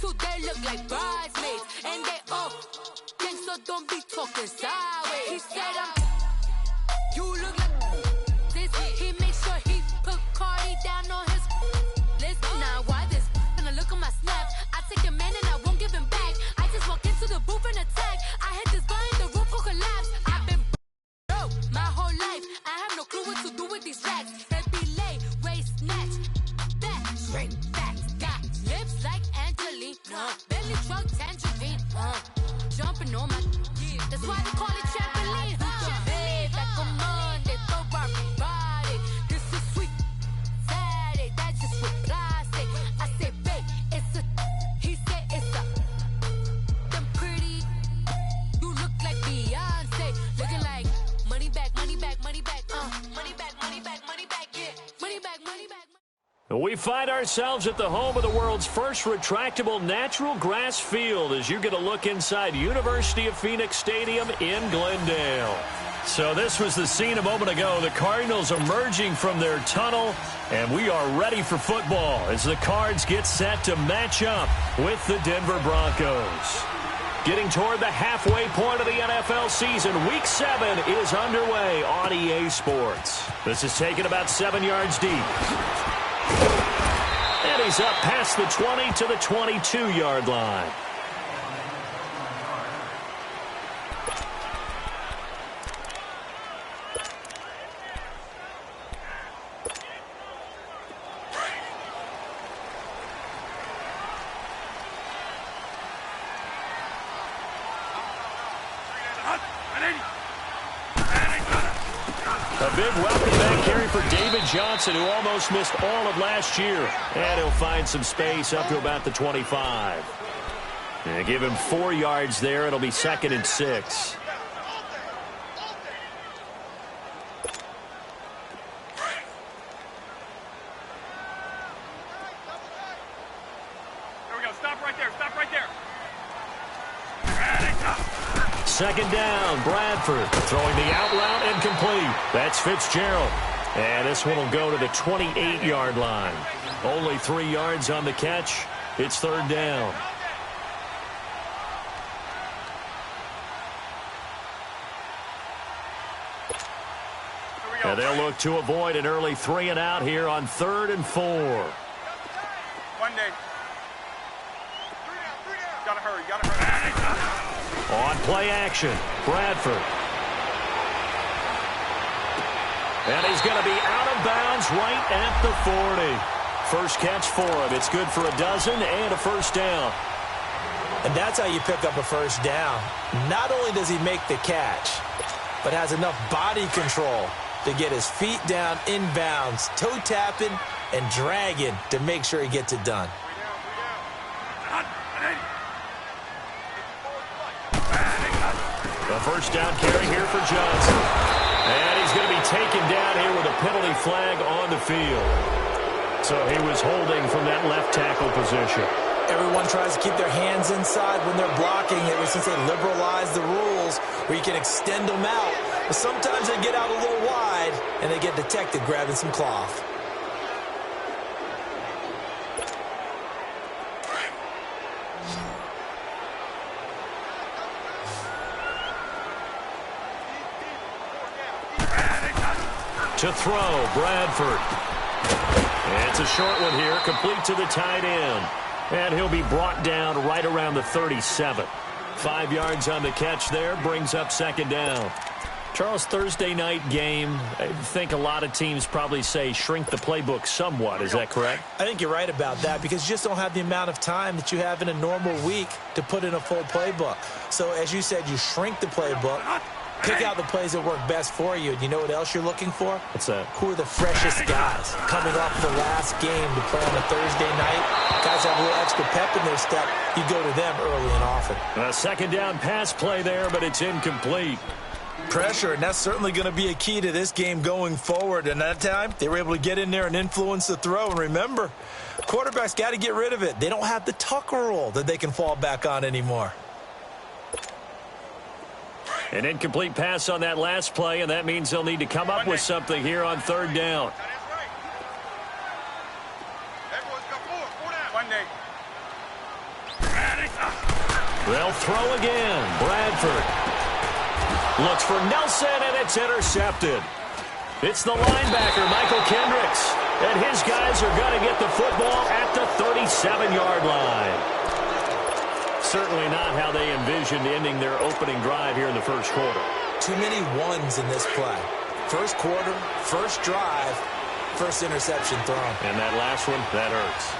too, they look like bridesmaids. And they all think so, don't be talking sideways. He said you look like this. He makes sure he put Cardi down on his list. Now why this? Gonna look at my snap. I take a man and I won't give him back. I just walk into the booth and attack. I hit this guy in the roof will collapse. I've been broke my whole life. I have no clue what to do with these racks. Heavy lay, waist snatch, back straight back. Got lips like Angelina, belly truck tangerine. Jumping on my, that's why they call it trampoline. Trampoline like a Monday, throw body. This is sweet Saturday, that's just with plastic. I say, babe, it's a, he said it's a, them pretty, you look like Beyonce, looking like money back, money back, money back, money back, money back, money back, yeah, money back, money back. We find ourselves at the home of the world's first retractable natural grass field as you get a look inside University of Phoenix Stadium in Glendale. So this was the scene a moment ago. The Cardinals emerging from their tunnel, and we are ready for football as the Cards get set to match up with the Denver Broncos. Getting toward the halfway point of the NFL season, Week 7 is underway on EA Sports. This is taken about 7 yards deep. And he's up past the 20 to the 22-yard line. A big welcome back carry for David Johnson, who almost missed all of last year. And he'll find some space up to about the 25. And give him 4 yards there. It'll be 2nd and 6. There we go. Stop right there. Stop right there. 2nd down, Bradford throwing the out route and complete. That's Fitzgerald. And this one will go to the 28-yard line. Only 3 yards on the catch. It's 3rd down. And they'll look to avoid an early 3 and out here on 3rd and 4. One day. Gotta hurry. Gotta hurry. On play action, Bradford. And he's going to be out of bounds right at the 40. First catch for him. It's good for a dozen and a 1st down. And that's how you pick up a 1st down. Not only does he make the catch, but has enough body control to get his feet down inbounds, toe tapping and dragging to make sure he gets it done. The 1st down carry here for Johnson. And he's going to be taken down here with a penalty flag on the field. So he was holding from that left tackle position. Everyone tries to keep their hands inside when they're blocking, ever since they liberalized the rules where you can extend them out. But sometimes they get out a little wide, and they get detected grabbing some cloth. To throw, Bradford. And it's a short one here, complete to the tight end. And he'll be brought down right around the 37. 5 yards on the catch there, brings up 2nd down. Charles, Thursday night game, I think a lot of teams probably say shrink the playbook somewhat. Is that correct? I think you're right about that because you just don't have the amount of time that you have in a normal week to put in a full playbook. So as you said, you shrink the playbook. Pick out the plays that work best for you. And you know what else you're looking for? What's that? Who are the freshest guys coming off the last game to play on a Thursday night? Guys have a little extra pep in their step. You go to them early and often. A 2nd down pass play there, but it's incomplete. Pressure, and that's certainly going to be a key to this game going forward. And that time, they were able to get in there and influence the throw. And remember, quarterbacks got to get rid of it. They don't have the Tucker rule that they can fall back on anymore. An incomplete pass on that last play, and that means they'll need to come up with something here on 3rd down. They'll throw again. Bradford looks for Nelson, and it's intercepted. It's the linebacker, Michael Kendricks, and his guys are going to get the football at the 37-yard line. Certainly not how they envisioned ending their opening drive here in the first quarter. Too many ones in this play. First quarter, first drive, first interception thrown. And that last one, that hurts.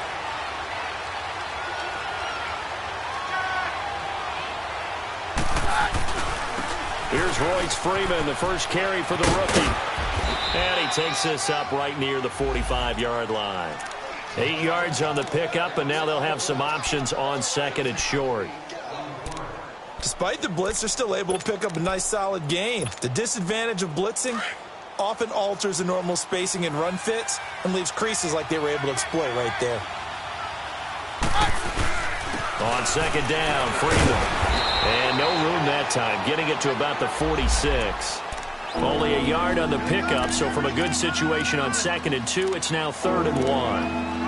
Here's Royce Freeman, the first carry for the rookie. And he takes this up right near the 45-yard line. 8 yards on the pickup, and now they'll have some options on second and short. Despite the blitz, they're still able to pick up a nice, solid gain. The disadvantage of blitzing often alters the normal spacing and run fits and leaves creases like they were able to exploit right there. On second down, Freeman. And no room that time, getting it to about the 46. Only a yard on the pickup, so from a good situation on second and 2, it's now 3rd and 1.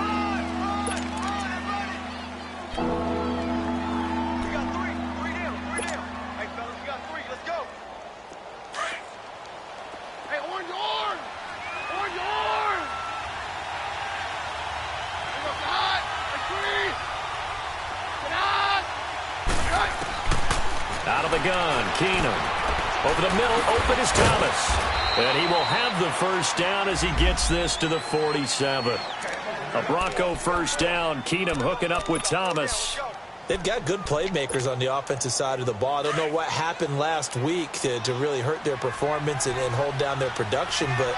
Out of the gun, Keenum. Over the middle, open is Thomas. And he will have the first down as he gets this to the 47. A Bronco first down. Keenum hooking up with Thomas. They've got good playmakers on the offensive side of the ball. I don't know what happened last week to really hurt their performance and hold down their production, but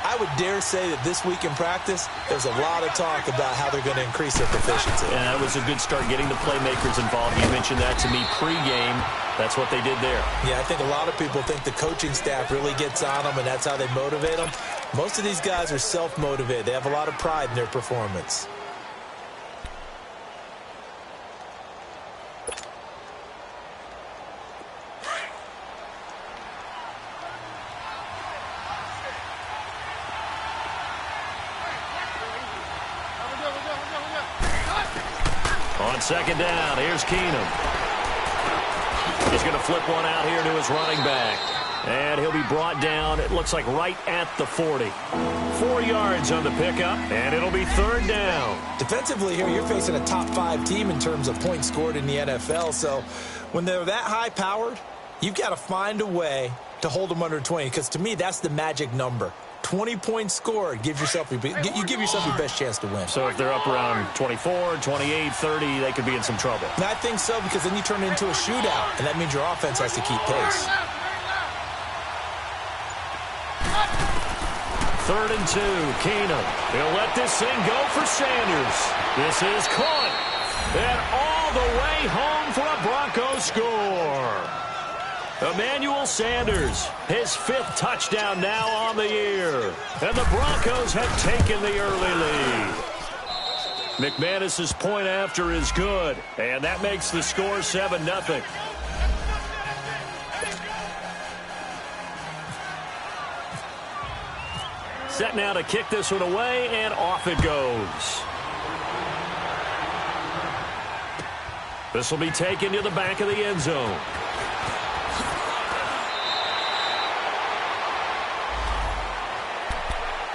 I would dare say that this week in practice, there's a lot of talk about how they're going to increase their proficiency. And that was a good start, getting the playmakers involved. You mentioned that to me pregame. That's what they did there. Yeah, I think a lot of people think the coaching staff really gets on them, and that's how they motivate them. Most of these guys are self-motivated. They have a lot of pride in their performance. On second down, here's Keenum. He's going to flip one out here to his running back. And he'll be brought down, it looks like right at the 40. 4 yards on the pickup, and it'll be 3rd down. Defensively here, you're facing a top 5 team in terms of points scored in the NFL. So when they're that high-powered, you've got to find a way to hold them under 20. Because to me, that's the magic number. 20 points scored, you give yourself your best chance to win. So if they're up around 24, 28, 30, they could be in some trouble. And I think so, because then you turn it into a shootout, and that means your offense has to keep pace. 3rd and 2, Keenum. He'll let this thing go for Sanders. This is caught. And all the way home for a Broncos score. Emmanuel Sanders, his 5th touchdown now on the year. And the Broncos have taken the early lead. McManus's point after is good, and that makes the score 7-0. Set now to kick this one away, and off it goes. This will be taken to the back of the end zone.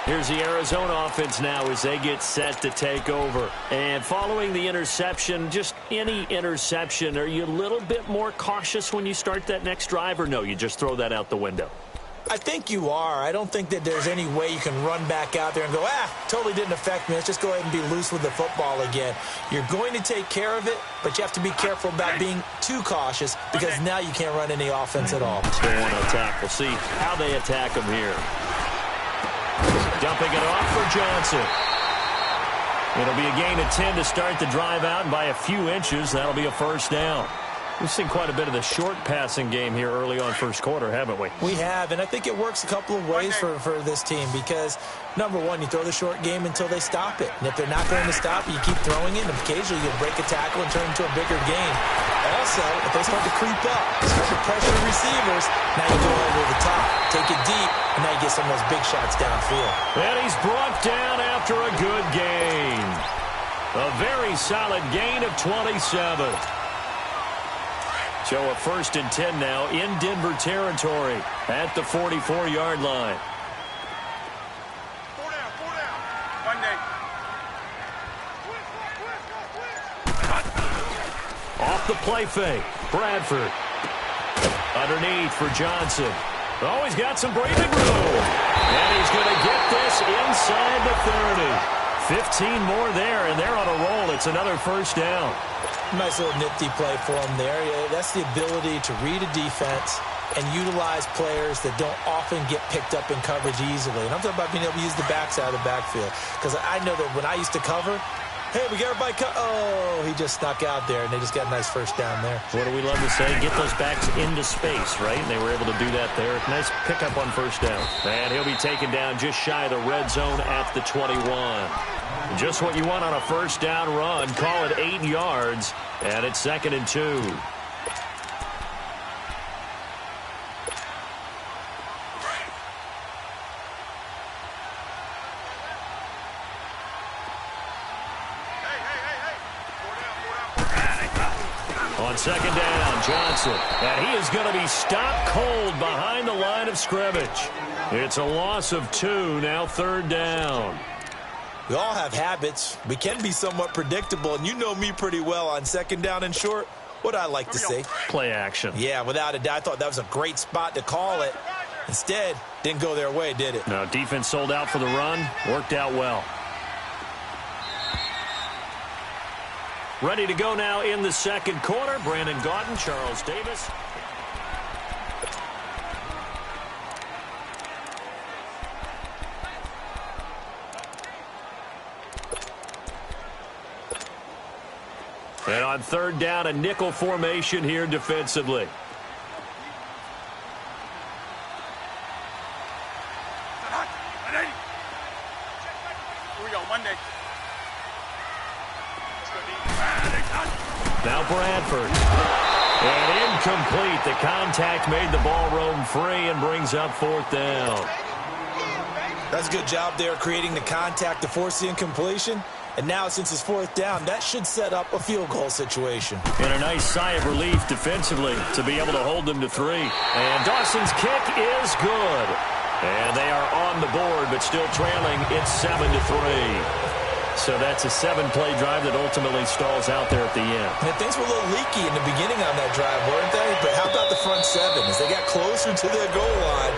Here's the Arizona offense now as they get set to take over. And following the interception, just any interception, are you a little bit more cautious when you start that next drive, or no, you just throw that out the window? I think you are. I don't think that there's any way you can run back out there and go, totally didn't affect me. Let's just go ahead and be loose with the football again. You're going to take care of it, but you have to be careful about being too cautious because now you can't run any offense at all. They want to attack. We'll see how they attack them here. Dumping it off for Johnson. It'll be a gain of 10 to start the drive out, and by a few inches, that'll be a first down. We've seen quite a bit of the short passing game here early on first quarter, haven't we? We have, and I think it works a couple of ways for this team because, number one, you throw the short game until they stop it. And if they're not going to stop it, you keep throwing it, and occasionally you'll break a tackle and turn it into a bigger gain. Also, if they start to creep up, start to pressure receivers, now you go over the top, take it deep, and now you get some of those big shots downfield. And he's brought down after a good gain. A very solid gain of 27. So a 1st and 10 now in Denver territory at the 44-yard line. 4 down, 4 down. Monday. Off the play fake. Bradford. Underneath for Johnson. Oh, he's got some breathing room. And he's going to get this inside the 30. 15 more there, and they're on a roll. It's another 1st down. Nice little nifty play for him there. Yeah, that's the ability to read a defense and utilize players that don't often get picked up in coverage easily. And I'm talking about being able to use the backside of the backfield. Because I know that when I used to cover, hey, we got everybody oh, he just snuck out there, and they just got a nice 1st down there. What do we love to say? Get those backs into space, right? And they were able to do that there. Nice pickup on 1st down. And he'll be taken down just shy of the red zone at the 21. Just what you want on a 1st down run. Call it 8 yards, and it's 2nd and 2. On 2nd down, Johnson. And he is going to be stopped cold behind the line of scrimmage. It's a loss of 2, now 3rd down. We all have habits. We can be somewhat predictable, and you know me pretty well on 2nd down and short. What I like to say? Play action. Yeah, without a doubt. I thought that was a great spot to call it. Instead, didn't go their way, did it? No, defense sold out for the run. Worked out well. Ready to go now in the 2nd quarter. Brandon Gaudin, Charles Davis. And on 3rd down, a nickel formation here defensively. Here we go, Monday. Now Bradford. And incomplete. The contact made the ball roam free and brings up 4th down. That's a good job there creating the contact to force the incompletion. And now, since it's 4th down, that should set up a field goal situation. And a nice sigh of relief defensively to be able to hold them to 3. And Dawson's kick is good. And they are on the board, but still trailing. It's 7-3. So that's a 7-play drive that ultimately stalls out there at the end. And things were a little leaky in the beginning on that drive, weren't they? But how about the front 7? As they got closer to their goal line,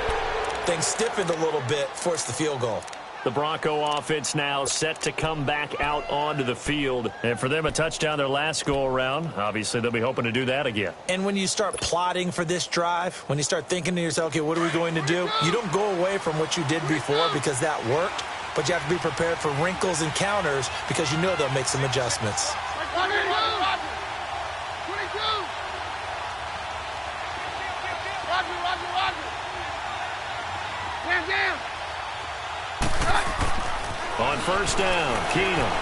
things stiffened a little bit, forced the field goal. The Bronco offense now set to come back out onto the field. And for them, a touchdown their last go-around. Obviously, they'll be hoping to do that again. And when you start plotting for this drive, when you start thinking to yourself, okay, what are we going to do? You don't go away from what you did before because that worked. But you have to be prepared for wrinkles and counters because you know they'll make some adjustments. On 1st down, Keenum.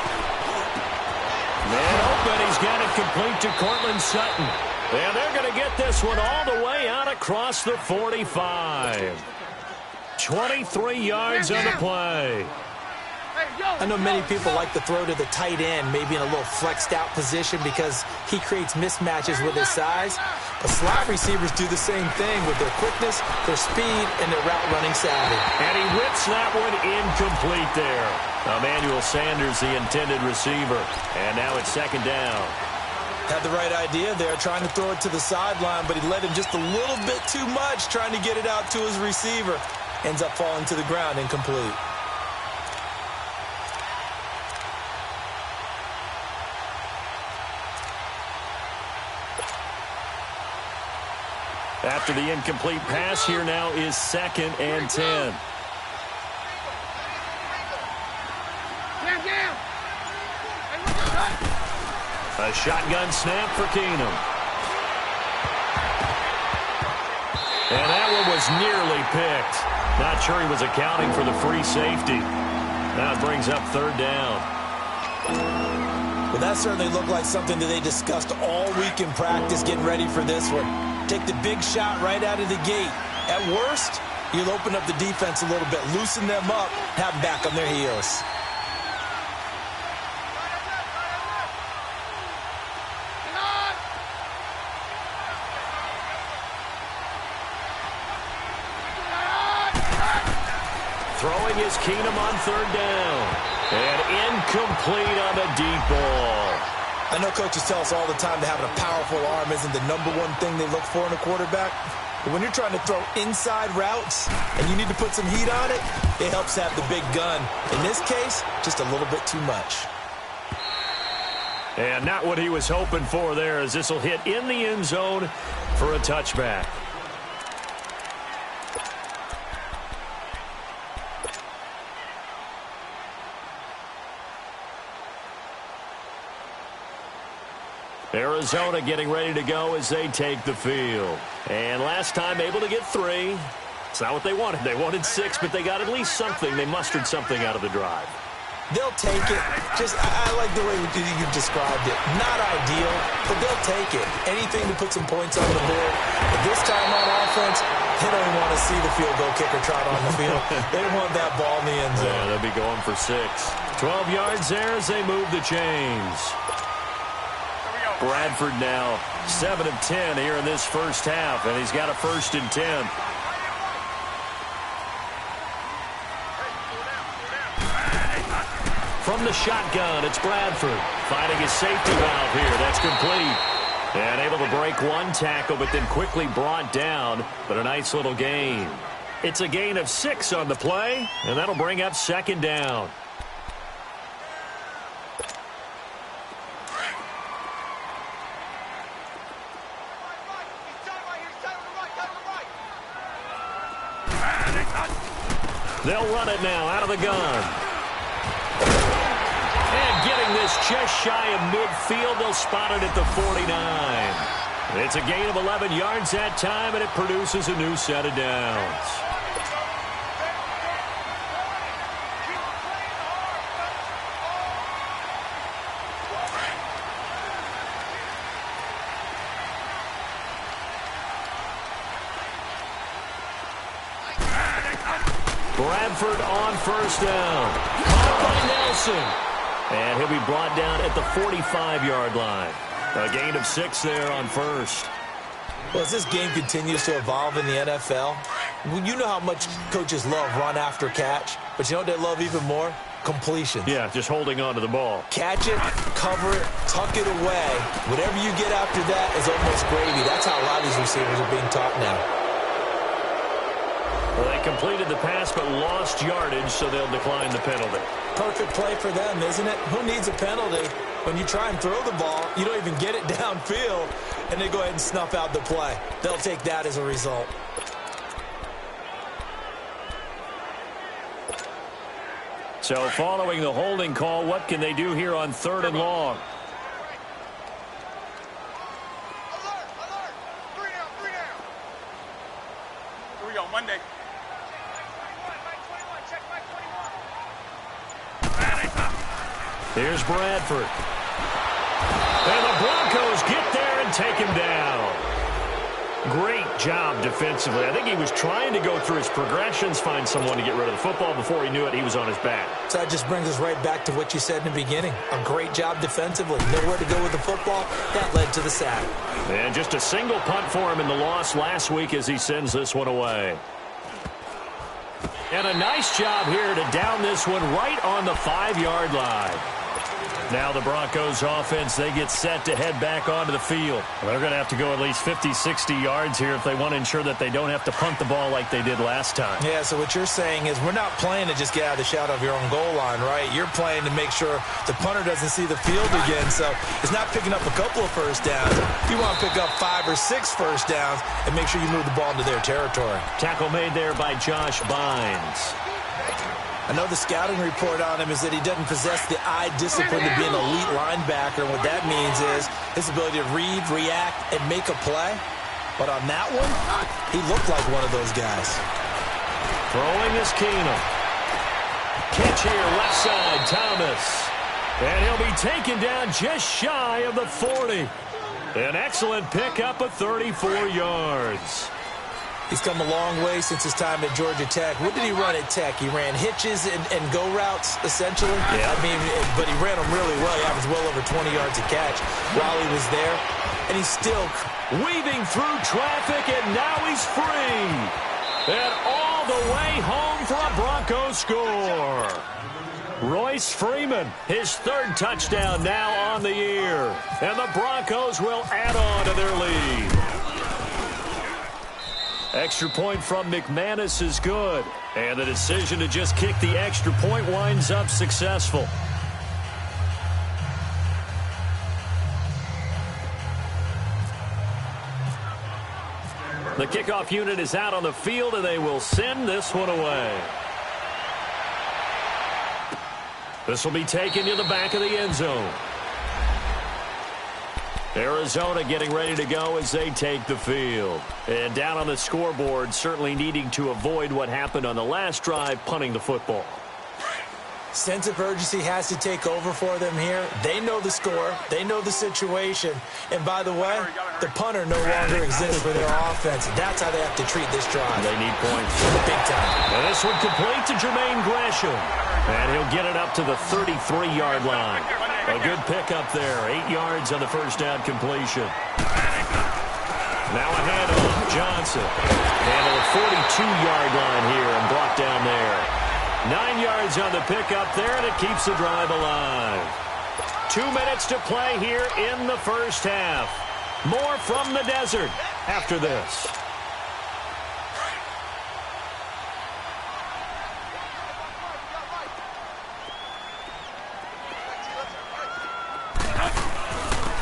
Man open, he's got it complete to Cortland Sutton. And they're going to get this one all the way out across the 45. 23 yards on the play. I know many people like to throw to the tight end, maybe in a little flexed out position because he creates mismatches with his size. But slot receivers do the same thing with their quickness, their speed, and their route running savvy. And he rips that one incomplete there. Emmanuel Sanders, the intended receiver. And now it's 2nd down. Had the right idea there, trying to throw it to the sideline, but he led him just a little bit too much, trying to get it out to his receiver. Ends up falling to the ground incomplete. After the incomplete pass, here now is 2nd and 10. A shotgun snap for Keenum. And that one was nearly picked. Not sure he was accounting for the free safety. Now it brings up 3rd down. Well, that certainly looked like something that they discussed all week in practice getting ready for this one. Take the big shot right out of the gate. At worst, you'll open up the defense a little bit, loosen them up, have them back on their heels. Throwing is Keenum on third down. And incomplete on the deep ball. I know coaches tell us all the time that having a powerful arm isn't the #1 thing they look for in a quarterback. But when you're trying to throw inside routes and you need to put some heat on it, it helps have the big gun. In this case, just a little bit too much. And not what he was hoping for there, as this will hit in the end zone for a touchback. Arizona getting ready to go as they take the field. And last time able to get 3. It's not what they wanted. They wanted 6, but they got at least something. They mustered something out of the drive. They'll take it. I like the way you described it. Not ideal, but they'll take it. Anything to put some points on the board. But this time on offense, they don't even want to see the field goal kicker trot on the field. They want that ball in the end zone. Yeah, they'll be going for 6. 12 yards there as they move the chains. Bradford now 7 of 10 here in this first half, and he's got a 1st and 10. From the shotgun, it's Bradford finding his safety valve here. That's complete. And able to break 1 tackle, but then quickly brought down, but a nice little gain. It's a gain of 6 on the play, and that'll bring up 2nd down. They'll run it now out of the gun. And getting this just shy of midfield, they'll spot it at the 49. It's a gain of 11 yards that time, and it produces a new set of downs. Bradford on 1st down. Caught by Nelson. And he'll be brought down at the 45-yard line. A gain of 6 there on 1st. Well, as this game continues to evolve in the NFL, you know how much coaches love run after catch, but you know what they love even more? Completion. Yeah, just holding on to the ball. Catch it, cover it, tuck it away. Whatever you get after that is almost gravy. That's how a lot of these receivers are being taught now. Well, they completed the pass but lost yardage, so they'll decline the penalty. Perfect play for them, isn't it? Who needs a penalty? When you try and throw the ball, you don't even get it downfield, and they go ahead and snuff out the play. They'll take that as a result. So following the holding call, what can they do here on 3rd and long? Alert! 3 down. Here we go, Monday. Here's Bradford. And the Broncos get there and take him down. Great job defensively. I think he was trying to go through his progressions, find someone to get rid of the football. Before he knew it, he was on his back. So that just brings us right back to what you said in the beginning. A great job defensively. Nowhere to go with the football. That led to the sack. And just a single punt for him in the loss last week as he sends this one away. And a nice job here to down this one right on the 5-yard line. Now the Broncos offense, they get set to head back onto the field. They're going to have to go at least 50, 60 yards here if they want to ensure that they don't have to punt the ball like they did last time. Yeah, so what you're saying is we're not playing to just get out of the shadow of your own goal line, right? You're playing to make sure the punter doesn't see the field again. So it's not picking up a couple of first downs. You want to pick up 5 or 6 first downs and make sure you move the ball into their territory. Tackle made there by Josh Bynes. I know the scouting report on him is that he doesn't possess the eye discipline to be an elite linebacker. And what that means is his ability to read, react, and make a play. But on that one, he looked like one of those guys. Throwing is Keenum. Catch here, left side, Thomas. And he'll be taken down just shy of the 40. An excellent pickup of 34 yards. He's come a long way since his time at Georgia Tech. What did he run at Tech? He ran hitches and go routes, essentially. Yeah. I mean, but he ran them really well. He averaged well over 20 yards a catch while he was there. And he's still weaving through traffic, and now he's free. And all all the way home for a Broncos score. Royce Freeman, his third touchdown now on the year. And the Broncos will add on to their lead. Extra point from McManus is good. And the decision to just kick the extra point winds up successful. The kickoff unit is out on the field, and they will send this one away. This will be taken to the back of the end zone. Arizona getting ready to go as they take the field. And down on the scoreboard, certainly needing to avoid what happened on the last drive, punting the football. Sense of urgency has to take over for them here. They know the score. They know the situation. And by the way, the punter no longer exists for their offense. That's how they have to treat this drive. They need points. Big time. And this one complete to Jermaine Gresham. And he'll get it up to the 33-yard line. A good pickup there. 8 yards on the first down completion. Now a handoff. Johnson. And a 42-yard line here and brought down there. 9 yards on the pickup there, and it keeps the drive alive. 2 minutes to play here in the first half. More from the desert after this.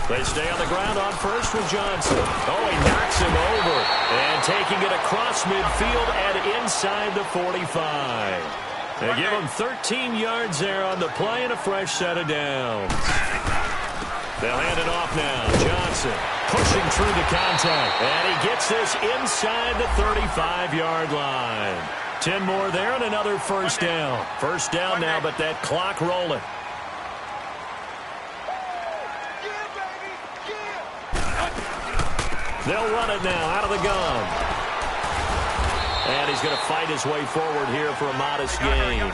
They stay on the ground on first with Johnson. Oh, he knocks him over. And taking it across midfield and inside the 45. They give him 13 yards there on the play and a fresh set of downs. They'll hand it off now. Johnson pushing through the contact. And he gets this inside the 35-yard line. 10 more there and another first down. First down now, but that clock rolling. They'll run it now out of the gun. And he's going to fight his way forward here for a modest gain.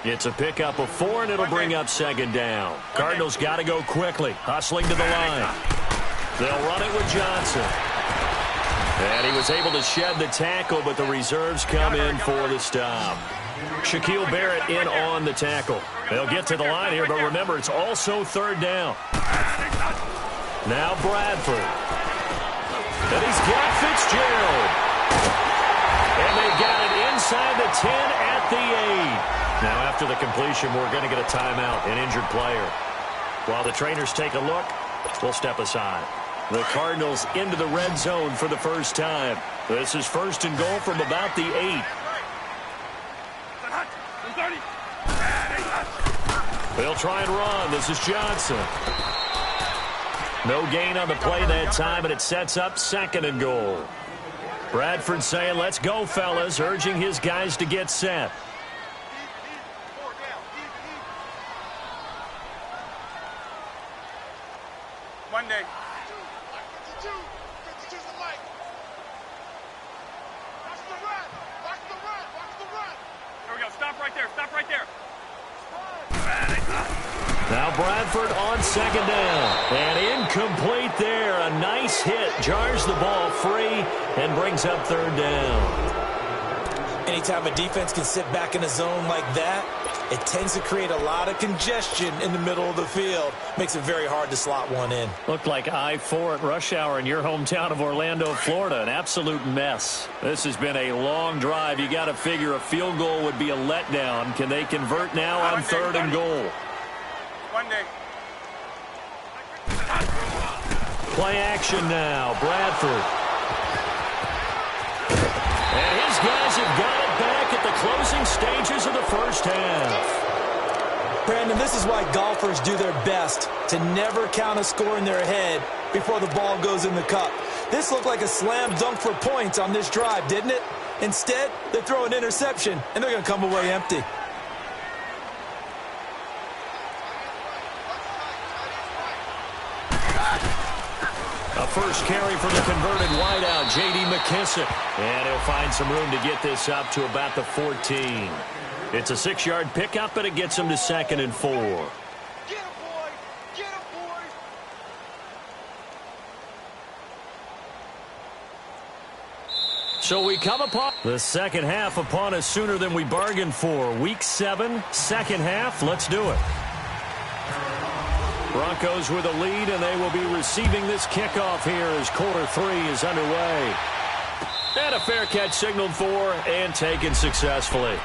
It's a pickup of 4, and it'll bring up second down. Cardinals got to go quickly, hustling to the line. They'll run it with Johnson. And he was able to shed the tackle, but the reserves come in for the stop. Shaquille Barrett in on the tackle. They'll get to the line here, but remember, it's also third down. Now Bradford. And he's got Fitzgerald. And they've got it inside the 10 at the 8. Now, after the completion, we're going to get a timeout, an injured player. While the trainers take a look, we'll step aside. The Cardinals into the red zone for the first time. This is first and goal from about the 8. They'll try and run. This is Johnson. No gain on the play that time, and it sets up second and goal. Bradford saying, let's go, fellas, urging his guys to get set. Monday. Here we go. Stop right there. Stop right there. Now Bradford on second down. And incomplete there. A nice hit. Jars the ball free and brings up third down. Anytime a defense can sit back in a zone like that, it tends to create a lot of congestion in the middle of the field. Makes it very hard to slot one in. Looked like I-4 at rush hour in your hometown of Orlando, Florida. An absolute mess. This has been a long drive. You got to figure a field goal would be a letdown. Can they convert now on third and goal? Monday. Play action now. Bradford. And his guys have got it back at the closing stages of the first half. Brandon, this is why golfers do their best to never count a score in their head before the ball goes in the cup. This looked like a slam dunk for points on this drive, didn't it? Instead, they throw an interception, and they're going to come away empty. A first carry for the converted wideout, J.D. McKissick. And he'll find some room to get this up to about the 14. It's a 6-yard pickup, but it gets him to second and 4. Get him, boy! Get him, boy! So we come upon the second half upon us sooner than we bargained for. Week 7, second half. Let's do it. Broncos with a lead, and they will be receiving this kickoff here as quarter 3 is underway. And a fair catch signaled for and taken successfully.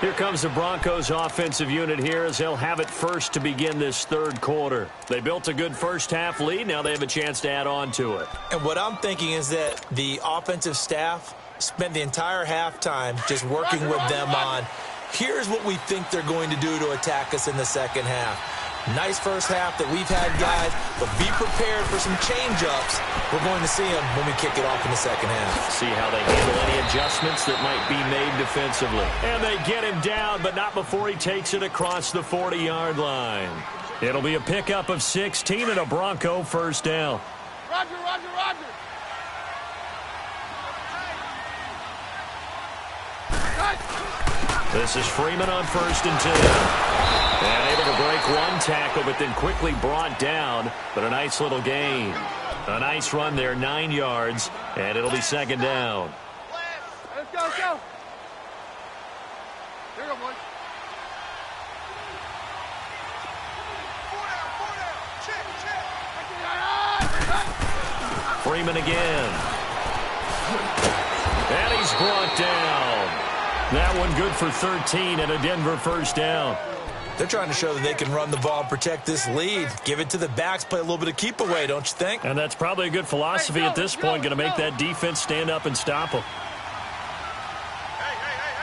Here comes the Broncos offensive unit here as they'll have it first to begin this third quarter. They built a good first half lead. Now they have a chance to add on to it. And what I'm thinking is that the offensive staff spent the entire halftime just working with them on, here's what we think they're going to do to attack us in the second half. Nice first half that we've had, guys, but be prepared for some change-ups. We're going to see them when we kick it off in the second half. See how they handle any adjustments that might be made defensively. And they get him down, but not before he takes it across the 40-yard line. It'll be a pickup of 16 and a Bronco first down. Roger, roger, roger. This is Freeman on 1st and 10. And able to break one tackle, but then quickly brought down. But a nice little gain. A nice run there, 9 yards, and it'll be second down. Let's go, let's go. Here we go, boys. Freeman again. And he's brought down. That one good for 13 and a Denver first down. They're trying to show that they can run the ball and protect this lead. Give it to the backs, play a little bit of keep away, don't you think? And that's probably a good philosophy at this point, going to make that defense stand up and stop them. Hey, hey, hey,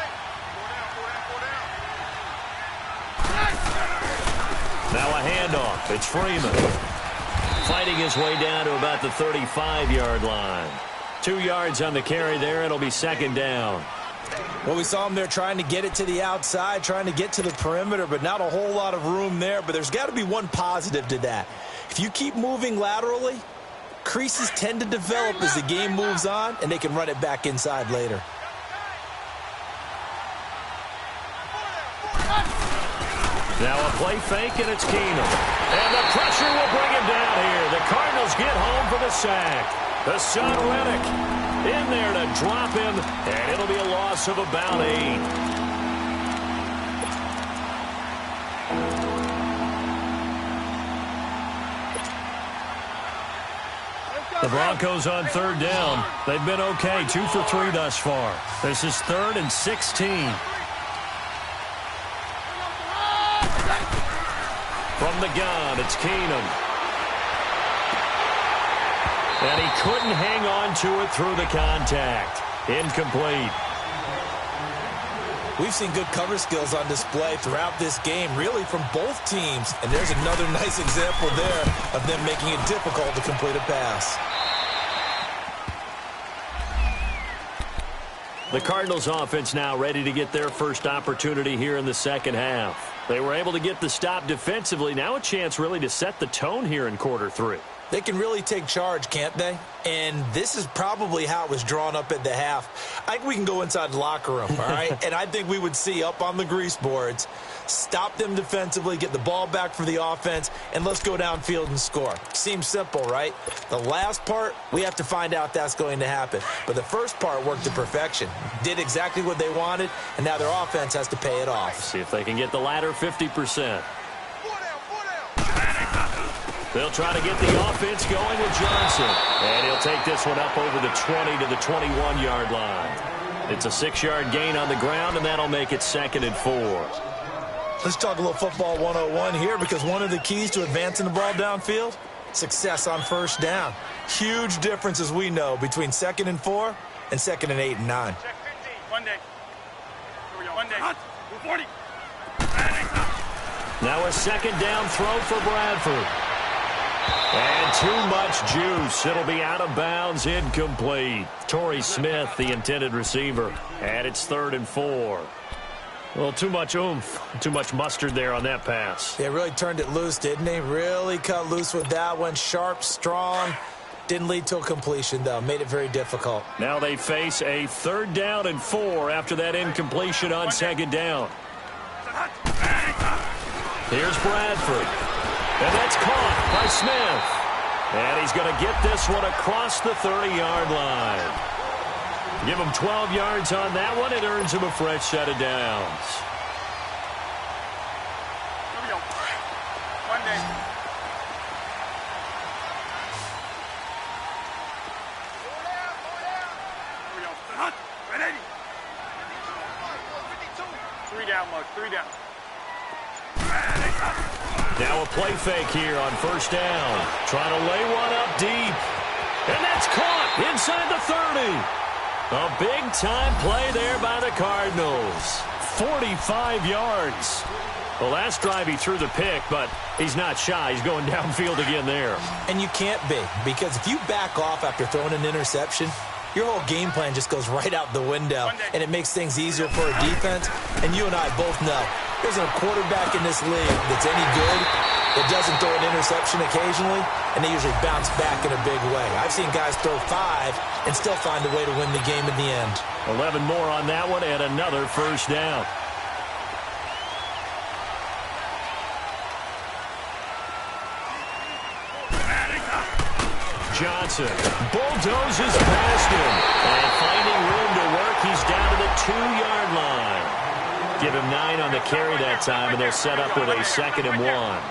hey. Now a handoff. It's Freeman. Fighting his way down to about the 35-yard line. 2 yards on the carry there. It'll be second down. Well, we saw him there trying to get it to the outside, trying to get to the perimeter, but not a whole lot of room there. But there's got to be one positive to that. If you keep moving laterally, creases tend to develop as the game moves on, and they can run it back inside later. Now a play fake, and it's Keenum. And the pressure will bring him down here. The Cardinals get home for the sack. The son Reddick in there to drop him, and it'll be a loss of about 8. The Broncos on third down. They've been okay, 2 for 3 thus far. This is 3rd and 16. From the gun, it's Keenum. And he couldn't hang on to it through the contact. Incomplete. We've seen good cover skills on display throughout this game, really from both teams. And there's another nice example there of them making it difficult to complete a pass. The Cardinals offense now ready to get their first opportunity here in the second half. They were able to get the stop defensively. Now a chance really to set the tone here in quarter 3. They can really take charge, can't they? And this is probably how it was drawn up at the half. I think we can go inside the locker room, all right? And I think we would see up on the grease boards, stop them defensively, get the ball back for the offense, and let's go downfield and score. Seems simple, right? The last part, we have to find out that's going to happen. But the first part worked to perfection. Did exactly what they wanted, and now their offense has to pay it off. See if they can get the latter 50%. They'll try to get the offense going with Johnson. And he'll take this one up over the 20 to the 21-yard line. It's a 6-yard gain on the ground, and that'll make it 2nd and 4. Let's talk a little football 101 here, because one of the keys to advancing the ball downfield, success on first down. Huge difference, as we know, between 2nd and 4 and 2nd and 8 and 9. Check 15. 1 day. Here we go. 1 day. 40. Now a second down throw for Bradford. And too much juice. It'll be out of bounds, incomplete. Torrey Smith, the intended receiver. And it's 3rd and 4. Well, too much oomph, too much mustard there on that pass. They really turned it loose, didn't they? Really cut loose with that one. Sharp, strong. Didn't lead to a completion, though. Made it very difficult. Now they face a 3rd down and 4 after that incompletion on 2nd down. Here's Bradford. And that's caught by Smith. And he's going to get this one across the 30-yard line. Give him 12 yards on that one. It earns him a fresh set of downs. Here we go. One day. Here we go. Hunt. 180. 3 down, Mug. 3 down. Now a play fake here on first down. Trying to lay one up deep. And that's caught inside the 30. A big-time play there by the Cardinals. 45 yards. Well, last drive he threw the pick, but he's not shy. He's going downfield again there. And you can't be, because if you back off after throwing an interception, your whole game plan just goes right out the window, and it makes things easier for a defense. And you and I both know there's a quarterback in this league that's any good that doesn't throw an interception occasionally, and they usually bounce back in a big way. I've seen guys throw 5 and still find a way to win the game in the end. 11 more on that one and another first down. Johnson bulldozes past him, and finding room to work, he's down to the 2-yard line. Give him 9 on the carry that time, and they're set up with a 2nd and 1.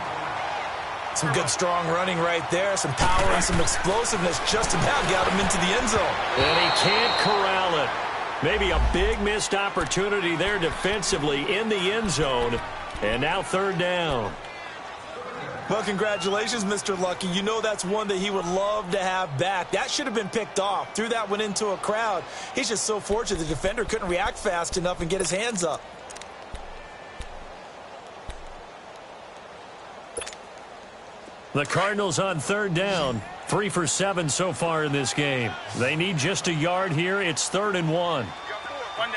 Some good, strong running right there. Some power and some explosiveness just about got him into the end zone. And he can't corral it. Maybe a big missed opportunity there defensively in the end zone. And now 3rd down. Well, congratulations, Mr. Lucky. You know that's one that he would love to have back. That should have been picked off. Threw that one into a crowd. He's just so fortunate the defender couldn't react fast enough and get his hands up. The Cardinals on 3rd down. 3 for 7 so far in this game. They need just a yard here. It's 3rd and 1. One day.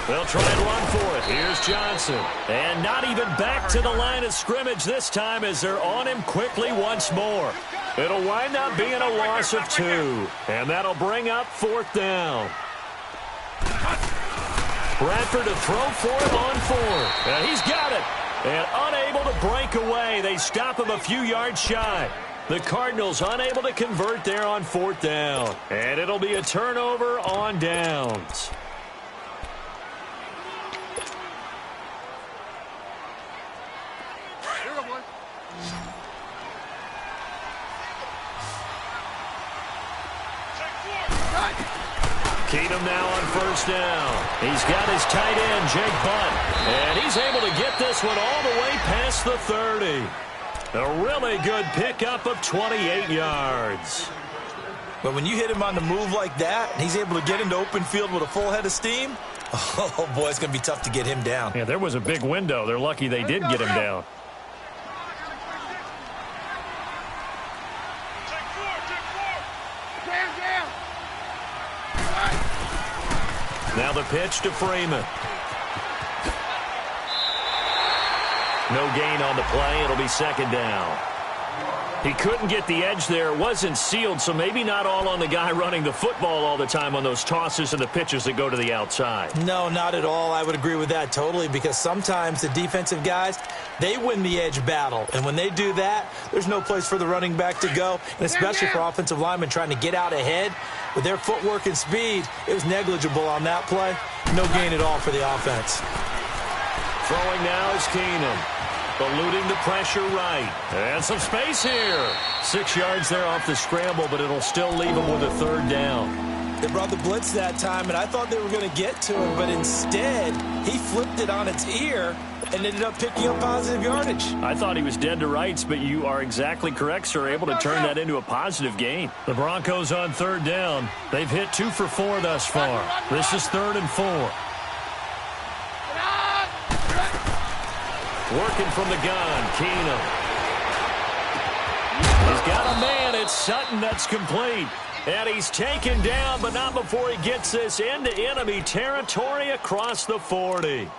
They'll try and run for it. Here's Johnson. And not even back to the line of scrimmage this time as they're on him quickly once more. It'll wind up being a loss of 2. And that'll bring up 4th down. Bradford to throw for it on 4th. And he's got it. And unable to break away. They stop him a few yards shy. The Cardinals unable to convert there on 4th down. And it'll be a turnover on downs. Keenum now on 1st down. He's got his tight end, Jake Butt. And he's able to get this one all the way past the 30. A really good pickup of 28 yards. But when you hit him on the move like that, and he's able to get into open field with a full head of steam, oh, boy, it's going to be tough to get him down. Yeah, there was a big window. They're lucky they did get him down. Now the pitch to Freeman. No gain on the play. It'll be 2nd down. He couldn't get the edge there. It wasn't sealed, so maybe not all on the guy running the football all the time on those tosses and the pitches that go to the outside. No, not at all. I would agree with that totally, because sometimes the defensive guys, they win the edge battle. And when they do that, there's no place for the running back to go, and especially for offensive linemen trying to get out ahead. With their footwork and speed, it was negligible on that play. No gain at all for the offense. Throwing now is Keenum. Eluding the pressure right. And some space here. 6 yards there off the scramble, but it'll still leave him with a 3rd down. They brought the blitz that time, and I thought they were going to get to him, but instead, he flipped it on its ear and ended up picking up positive yardage. I thought he was dead to rights, but you are exactly correct, sir. Able to turn that into a positive gain. The Broncos on 3rd down. They've hit 2 for 4 thus far. This is 3rd and 4. Working from the gun, Keenum. He's got a man. It's Sutton that's complete. And he's taken down, but not before he gets this into enemy territory across the 40.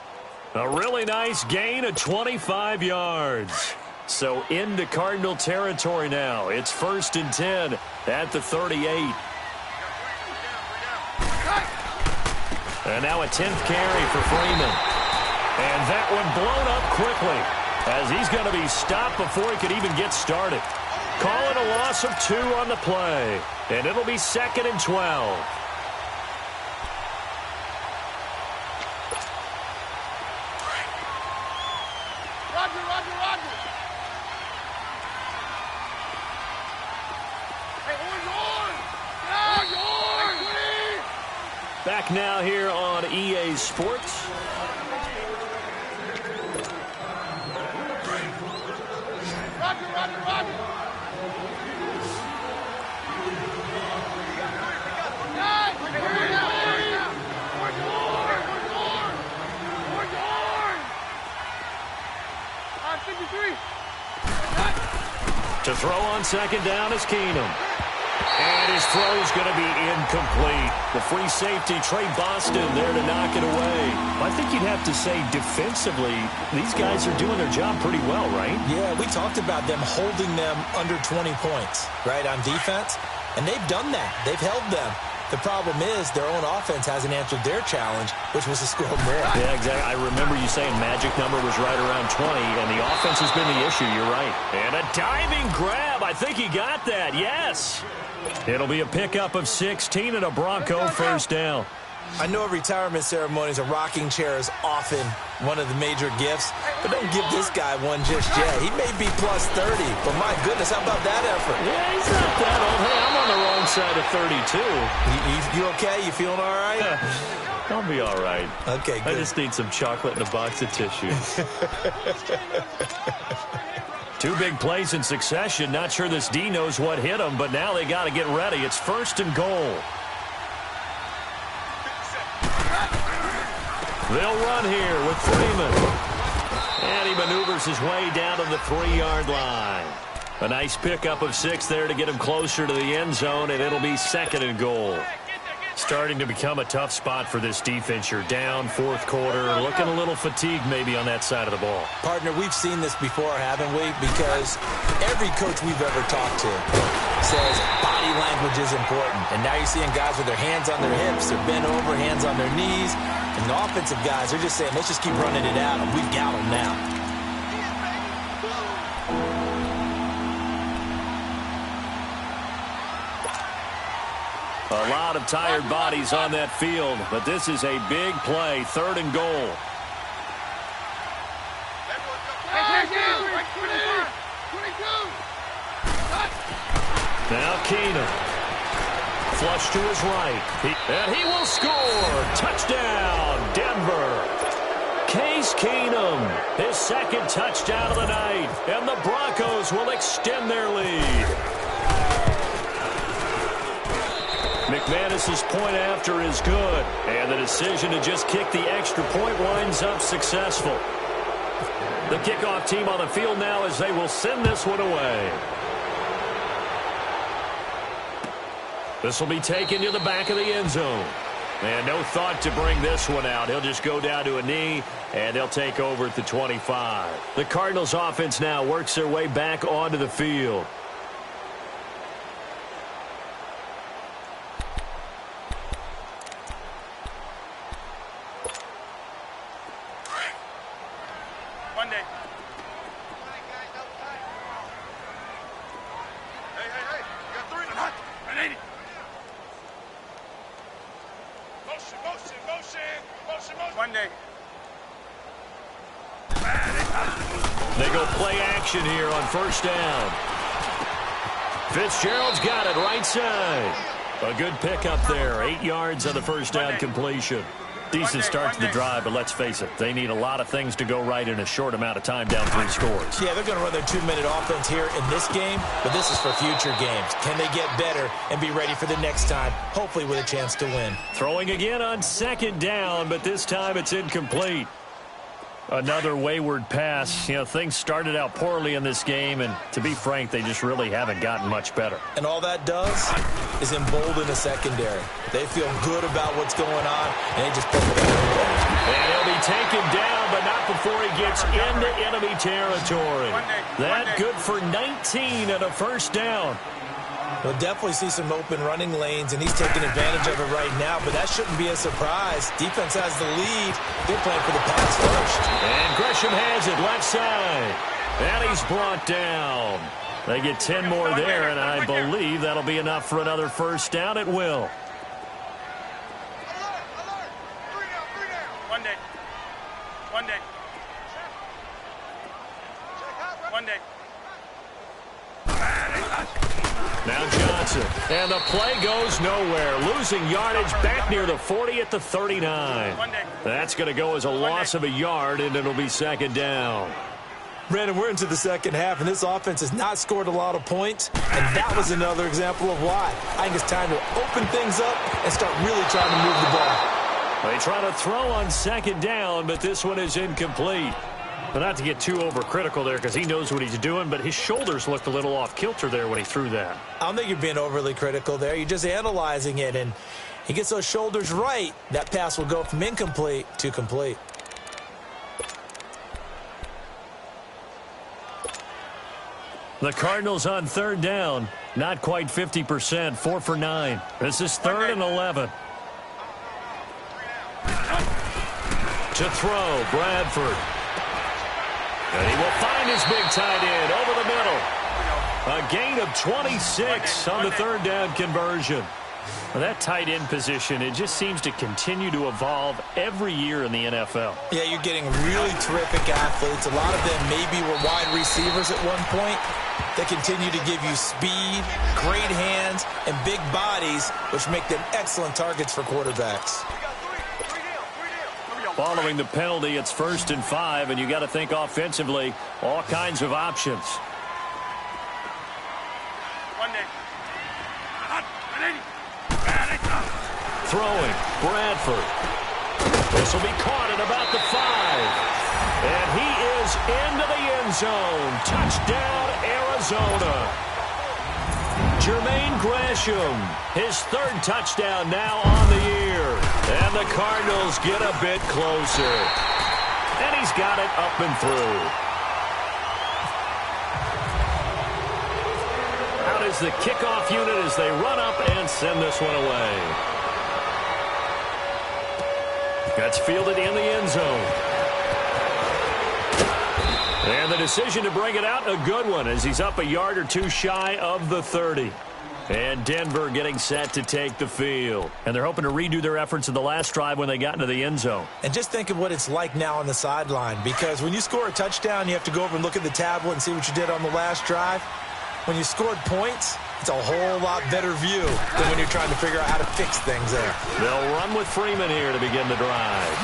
A really nice gain of 25 yards. So into Cardinal territory now. It's 1st and 10 at the 38. And now a 10th carry for Freeman. And that one blown up quickly as he's going to be stopped before he could even get started. Call it a loss of 2 on the play. And it'll be 2nd and 12. Back now here on EA Sports. To throw on 2nd down is Keenum. And his throw's going to be incomplete. The free safety, Trey Boston, there to knock it away. I think you'd have to say defensively, these guys are doing their job pretty well, right? Yeah, we talked about them holding them under 20 points, right, on defense. And they've done that. They've held them. The problem is their own offense hasn't answered their challenge, which was to score more. Yeah, exactly. I remember you saying magic number was right around 20, and the offense has been the issue. You're right. And a diving grab. I think he got that. Yes. It'll be a pickup of 16 and a Bronco first down. I know at retirement ceremonies, a rocking chair is often one of the major gifts, but don't give this guy one just yet. He may be plus 30, but my goodness, how about that effort? Yeah, he's not that old. Hey, I'm on the wrong side of 32. You okay? You feeling all right? I'll be all right. Okay, good. I just need some chocolate and a box of tissues. 2 big plays in succession. Not sure this D knows what hit him, but now they got to get ready. It's 1st and goal. They'll run here with Freeman. And he maneuvers his way down to the 3-yard line. A nice pickup of 6 there to get him closer to the end zone, and it'll be 2nd and goal. Starting to become a tough spot for this defense. You're down 4th quarter, looking a little fatigued maybe on that side of the ball. Partner, we've seen this before, haven't we? Because every coach we've ever talked to says body language is important. And now you're seeing guys with their hands on their hips, they're bent over, hands on their knees. And the offensive guys are just saying, let's just keep running it out, and we've got them now. A lot of tired bodies on that field, but this is a big play, 3rd and goal. Now Keenum. Flush to his right. And he will score. Touchdown, Denver. Case Keenum, his 2nd touchdown of the night. And the Broncos will extend their lead. McManus's point after is good. And the decision to just kick the extra point winds up successful. The kickoff team on the field now as they will send this one away. This will be taken to the back of the end zone. And no thought to bring this one out. He'll just go down to a knee, and they'll take over at the 25. The Cardinals offense now works their way back onto the field. They go play action here on 1st down. Fitzgerald's got it right side. A good pickup there. 8 yards on the 1st down completion. Decent start to the drive, but let's face it, they need a lot of things to go right in a short amount of time down 3 scores. Yeah, they're going to run their 2-minute offense here in this game, but this is for future games. Can they get better and be ready for the next time, hopefully with a chance to win? Throwing again on 2nd down, but this time it's incomplete. Another wayward pass. You know, things started out poorly in this game, and to be frank, they just really haven't gotten much better. And all that does is embolden the secondary. They feel good about what's going on, and they just play better. And he'll be taken down, but not before he gets into enemy territory. That good for 19 and a 1st down. We'll definitely see some open running lanes, and he's taking advantage of it right now, but that shouldn't be a surprise. Defense has the lead. They're playing for the pass first. And Gresham has it left side. And he's brought down. They get 10 more there, and I believe that'll be enough for another first down. It will. One day. Now Johnson. And the play goes nowhere. Losing yardage back near the 40 at the 39. That's going to go as a loss of a yard, and it'll be second down. Brandon, we're into the second half, and this offense has not scored a lot of points, and that was another example of why. I think it's time to open things up and start really trying to move the ball. They try to throw on second down, but this one is incomplete. But not to get too overcritical there because he knows what he's doing, but his shoulders looked a little off kilter there when he threw that. I don't think you're being overly critical there. You're just analyzing it, and he gets those shoulders right. That pass will go from incomplete to complete. The Cardinals on third down, not quite 50%, 4 for 9. This is 3rd and 11. To throw, Bradford. And he will find his big tight end over the middle. A gain of 26 on the third down conversion. Well, that tight end position, it just seems to continue to evolve every year in the NFL. Yeah, you're getting really terrific athletes. A lot of them maybe were wide receivers at one point. They continue to give you speed, great hands, and big bodies, which make them excellent targets for quarterbacks. Following the penalty, it's 1st and 5, and you got to think offensively, all kinds of options. Throwing, Bradford. This will be caught at about the 5. And he is into the end zone. Touchdown, Arizona. Jermaine Gresham, his 3rd touchdown now on the year. And the Cardinals get a bit closer. And he's got it up and through. Out is the kickoff unit as they run up and send this one away. That's fielded in the end zone. And the decision to bring it out, a good one, as he's up a yard or two shy of the 30. And Denver getting set to take the field. And they're hoping to redo their efforts in the last drive when they got into the end zone. And just think of what it's like now on the sideline, because when you score a touchdown, you have to go over and look at the tablet and see what you did on the last drive. When you scored points, it's a whole lot better view than when you're trying to figure out how to fix things there. They'll run with Freeman here to begin the drive.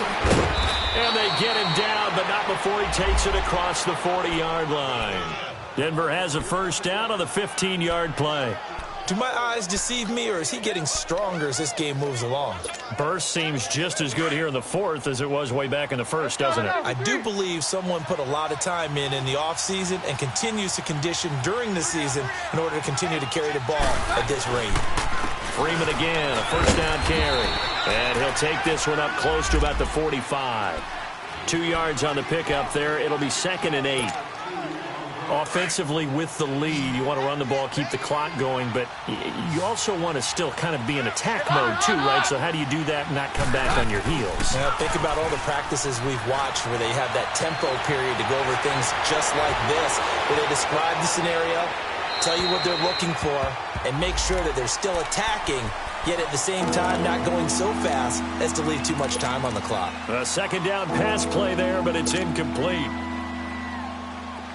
And they get him down, but not before he takes it across the 40-yard line. Denver has a first down on the 15-yard play. Do my eyes deceive me, or is he getting stronger as this game moves along? Burst seems just as good here in the 4th as it was way back in the 1st, doesn't it? I do believe someone put a lot of time in the offseason and continues to condition during the season in order to continue to carry the ball at this rate. Freeman again, a first down carry. And he'll take this one up close to about the 45. 2 yards on the pickup there. It'll be 2nd and 8. Offensively with the lead, you want to run the ball, keep the clock going, but you also want to still kind of be in attack mode too, right? So how do you do that and not come back on your heels? Well, think about all the practices we've watched where they have that tempo period to go over things just like this, where they describe the scenario, tell you what they're looking for, and make sure that they're still attacking, yet at the same time not going so fast as to leave too much time on the clock. A second down pass play there, but it's incomplete.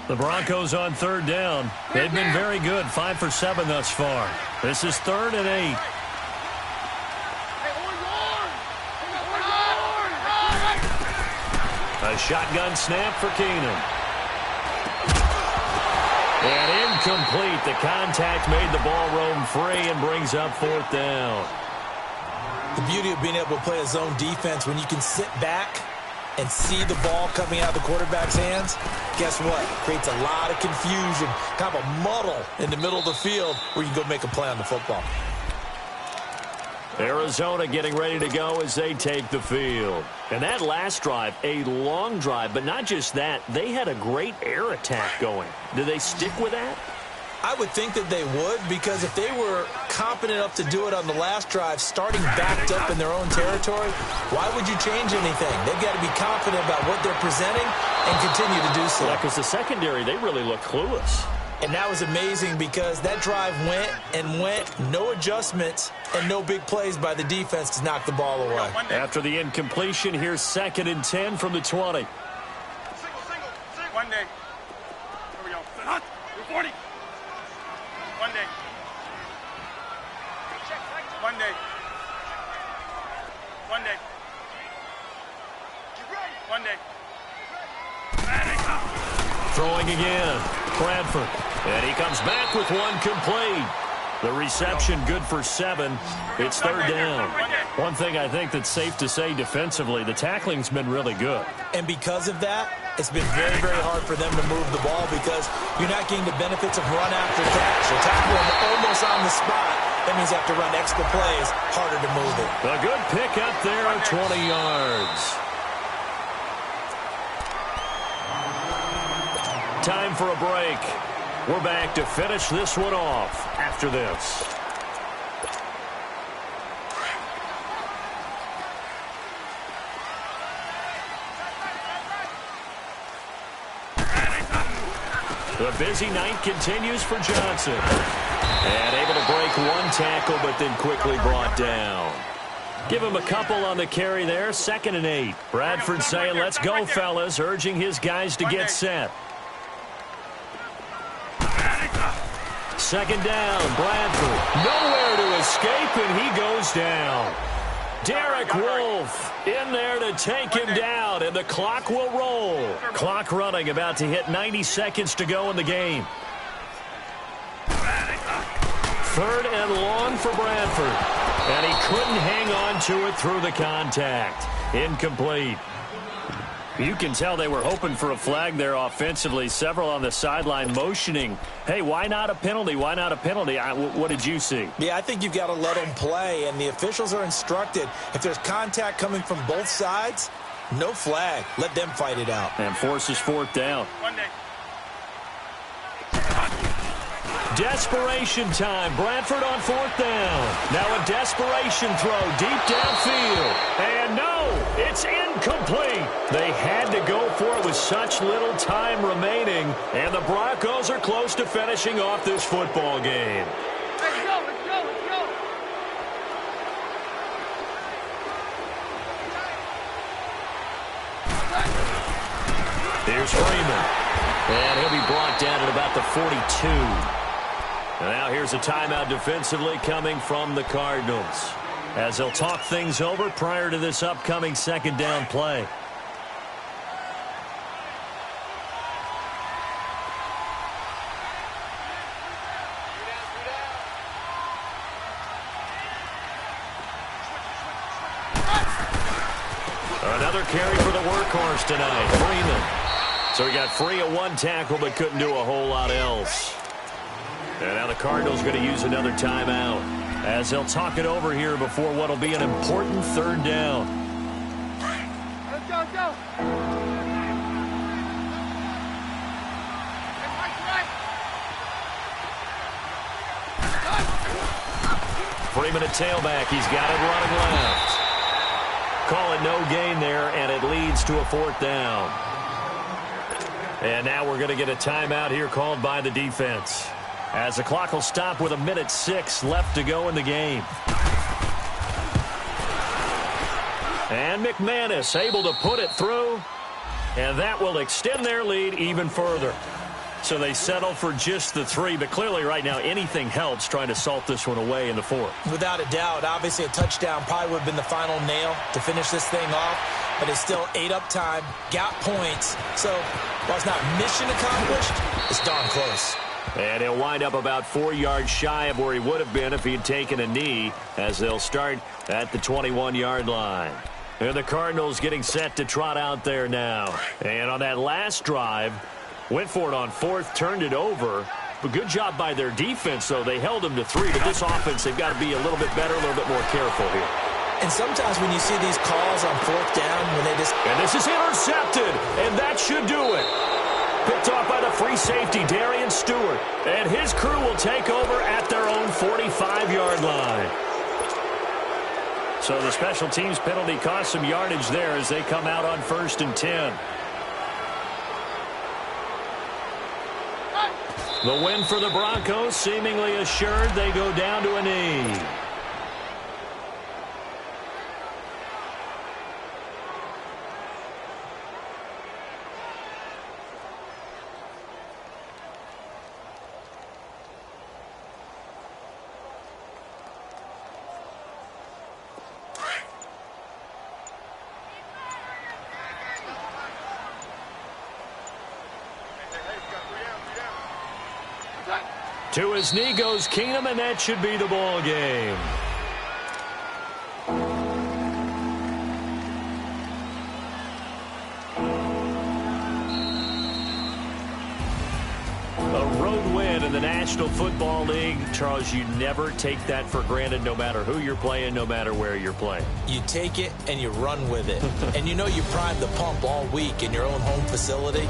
The Broncos on third down. They've been very good, 5 for 7 thus far. This is 3rd and 8. A shotgun snap for Keenan. And incomplete. The contact made the ball roam free and brings up 4th down. The beauty of being able to play a zone defense when you can sit back and see the ball coming out of the quarterback's hands, guess what? Creates a lot of confusion, kind of a muddle in the middle of the field where you can go make a play on the football. Arizona getting ready to go as they take the field. And that last drive, a long drive, but not just that, they had a great air attack going. Do they stick with that? I would think that they would, because if they were competent enough to do it on the last drive, starting backed up in their own territory, why would you change anything? They've got to be confident about what they're presenting and continue to do so. Yeah, because the secondary, they really look clueless. And that was amazing because that drive went, no adjustments, and no big plays by the defense to knock the ball away. After the incompletion, here's 2nd and 10 from the 20. Single. 1 day. Here we go. 40. 1 day. 1 day. 1 day. 1 day. Throwing again. Bradford. And he comes back with one complete. The reception good for 7. It's 3rd down. One thing I think that's safe to say defensively, the tackling's been really good. And because of that, it's been very, very hard for them to move the ball because you're not getting the benefits of run after catch. You're tackling almost on the spot. That means you have to run extra plays, harder to move it. A good pick up there at 20 yards. Time for a break. We're back to finish this one off after this. The busy night continues for Johnson. And able to break one tackle, but then quickly brought down. Give him a couple on the carry there. 2nd and 8. Bradford saying, let's go, fellas, urging his guys to get set. 2nd down, Bradford. Nowhere to escape, and he goes down. Derek Wolfe in there to take him down, and the clock will roll. Clock running, about to hit 90 seconds to go in the game. 3rd and long for Bradford. And he couldn't hang on to it through the contact. Incomplete. You can tell they were hoping for a flag there offensively. Several on the sideline motioning, hey, why not a penalty? Why not a penalty? What did you see? Yeah, I think you've got to let them play, and the officials are instructed. If there's contact coming from both sides, no flag. Let them fight it out. And forces 4th down. 1 day. Desperation time. Bradford on 4th down. Now a desperation throw deep downfield. And no, it's incomplete. They had to go for it with such little time remaining. And the Broncos are close to finishing off this football game. Let's go. Here's Freeman. And he'll be brought down at about the 42. And now here's a timeout defensively coming from the Cardinals, as they'll talk things over prior to this upcoming 2nd down play. Another carry for the workhorse tonight, Freeman. So he got free of one tackle but couldn't do a whole lot else. And now the Cardinals going to use another timeout as they'll talk it over here before what will be an important 3rd down. Let's go. Freeman at tailback. He's got it running left. Call it no gain there, and it leads to a 4th down. And now we're going to get a timeout here called by the defense, as the clock will stop with 1:06 left to go in the game. And McManus able to put it through, and that will extend their lead even further. So they settle for just the 3, but clearly right now anything helps trying to salt this one away in the 4th. Without a doubt, obviously a touchdown probably would have been the final nail to finish this thing off, but it's still 8 up time, got points, so while it's not mission accomplished, it's darn close. And he'll wind up about 4 yards shy of where he would have been if he had taken a knee, as they'll start at the 21-yard line. And the Cardinals getting set to trot out there now. And on that last drive, went for it on 4th, turned it over. But good job by their defense, though. They held them to 3, but this offense, they've got to be a little bit better, a little bit more careful here. And sometimes when you see these calls on 4th down, when they just... And this is intercepted, and that should do it. Picked off by the free safety, Darian Stewart. And his crew will take over at their own 45-yard line. So the special teams penalty cost some yardage there as they come out on 1st and 10. The win for the Broncos seemingly assured. They go down to a knee. To his knee goes Keenum, and that should be the ball game. A road win in the National Football League. Charles, you never take that for granted no matter who you're playing, no matter where you're playing. You take it and you run with it. And you know you primed the pump all week in your own home facility.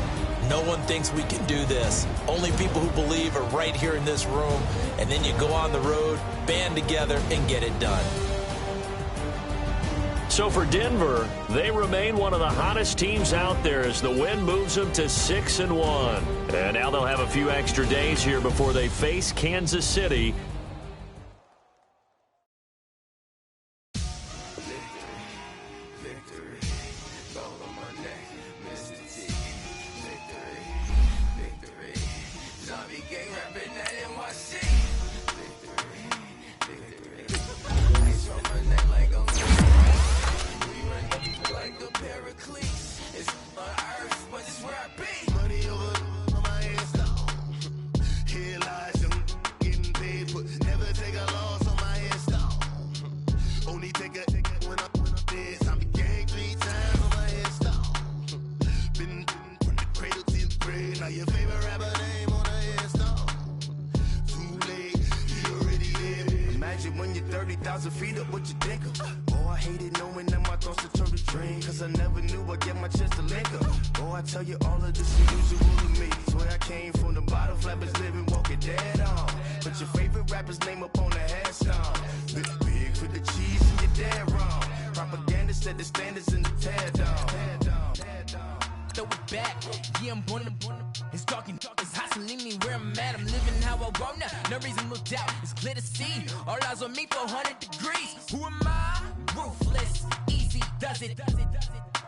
No one thinks we can do this. Only people who believe are right here in this room. And then you go on the road, band together, and get it done. So for Denver, they remain one of the hottest teams out there as the win moves them to 6-1. And now they'll have a few extra days here before they face Kansas City. When you're 30,000 feet up, what you think of? Oh, I hated knowing that my thoughts would turn to dream, cause I never knew I'd get my chance to link up. Oh, I tell you all of this is usual to me. Swear I came from the bottom, flappers living, walking dead on. Put your favorite rapper's name up on the headstone. Big for the cheese and you're dead wrong. Propaganda set the standards in the tear down. Throw it back, yeah, I'm born to it's talking, it's hot, so leave me where I'm at. I'm living how I want now, no reason to doubt. It's clear to see, all eyes on me, 400 degrees. Who am I? Ruthless, easy, does it.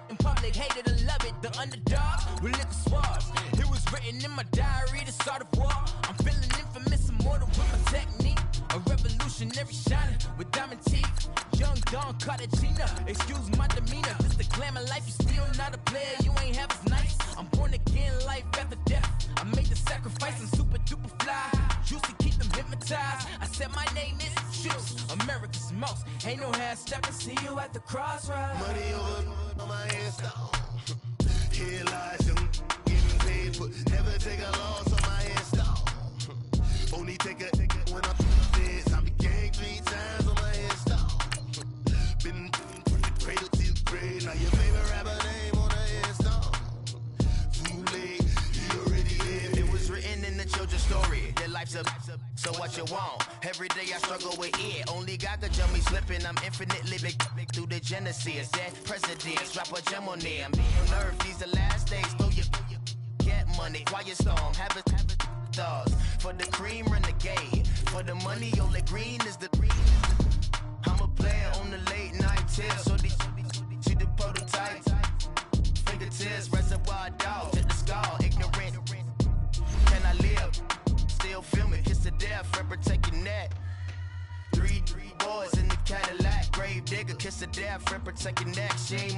In public, hate it or love it, the underdog with liquor swabs. It was written in my diary, the start of war. I'm feeling infamous, immortal with my technique. A revolutionary shining with diamond teeth. Young Don Cartagena, excuse my demeanor. Just the glamour life, you still not a player, you ain't half as nice. I'm born again, life after death. I made the sacrifice, I'm super duper fly. Used to keep them hypnotized. I said my name is Juice, America's most. Ain't no half stepping, see you at the crossroads. Money over on my headstone. Here lies young, getting paid, but never take a loss on my headstone. Only take a when I'm this. I became 3 times on my headstone. Been from the cradle to the grave. Now your favorite rapper name on the headstone. Too late, you already lived. It was written in the children's story. Their life's up, so what you want? Every day I struggle with it. Only God could jump me slipping. I'm infinitely big through the genesis. That presidents drop a gem on there. I'm on earth, these the last days. Throw your get money. Quiet storm, have it stars. For the cream, renegade. For the money, only green is the green. I'm a player on the late night till. So these see the prototype. Fingertips, reservoir dog to the skull. Ignorant. Can I live? Still film it. Kiss to death, friend, protect your neck. 3 boys in the Cadillac. Grave digger, kiss to death, friend, protect your neck. She ain't